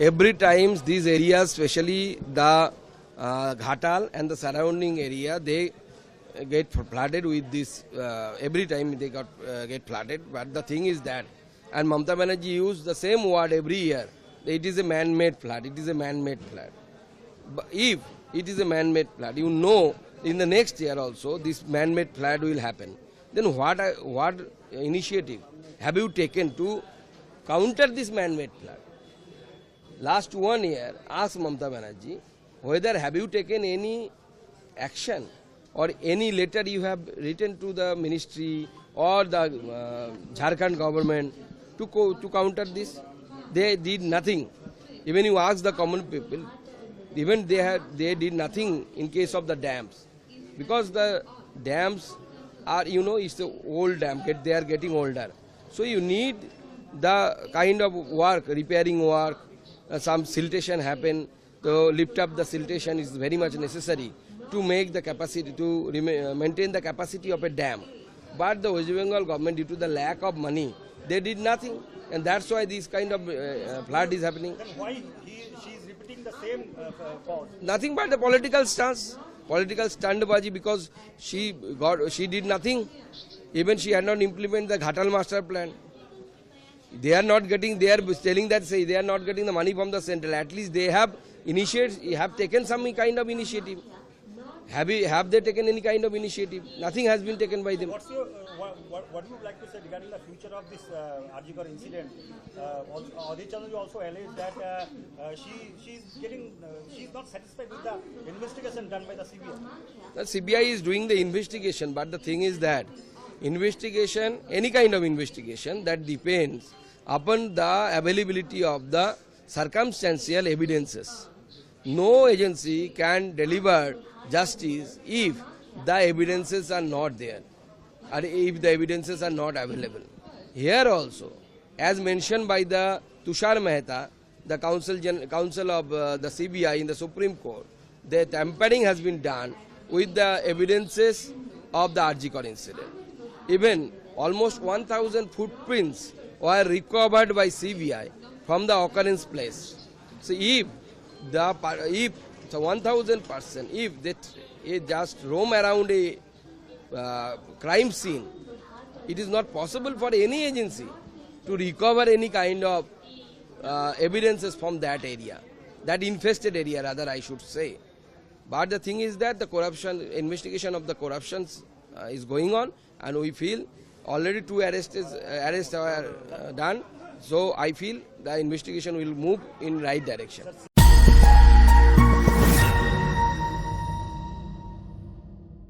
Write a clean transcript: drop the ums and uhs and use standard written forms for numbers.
Every times these areas, especially the Ghatal and the surrounding area, they get flooded with this. Every time they get flooded. But the thing is that, and Mamata Banerjee used the same word every year. It is a man-made flood. It is a man-made flood. But if it is a man-made flood, you know, in the next year also this man-made flood will happen. Then what initiative have you taken to counter this man-made flood? Last 1 year, ask Mamata Banerjee whether have you taken any action or any letter you have written to the ministry or the Jharkhand government to counter this. They did nothing. Even you ask the common people, even they did nothing in case of the dams, because the dams are, you know, it's the old dam. They are getting older. So you need the kind of work, repairing work. Some siltation happen, to lift up the siltation is very much necessary to make the capacity, to maintain the capacity of a dam. But the West Bengal government, due to the lack of money, they did nothing, and that's why this kind of flood is happening. Then why she is repeating the same cause? Nothing but the political stance, political standbaji, because she did nothing. Even she had not implemented the Ghatal master plan. They are not getting, they are telling that, say, they are not getting the money from the central. At least they have taken some kind of initiative. Have they taken any kind of initiative? Nothing has been taken by them. What's your, what do you like to say regarding the future of this RG Kar incident? Aditya Chandra also alleged that she's not satisfied with the investigation done by the CBI. The CBI is doing the investigation, but the thing is that investigation, any kind of investigation, that depends upon the availability of the circumstantial evidences. No agency can deliver justice if the evidences are not there, or if the evidences are not available. Here also, as mentioned by the Tushar Mehta, the counsel of the CBI in the Supreme Court, the tampering has been done with the evidences of the RG Kar incident. Even almost 1,000 footprints were recovered by CBI from the occurrence place. So if 1,000 persons, if they just roam around a crime scene, it is not possible for any agency to recover any kind of evidences from that area, that infested area rather, I should say. But the thing is that the corruption, investigation of the corruptions is going on, and we feel already 2 arrests are done. So I feel the investigation will move in right direction.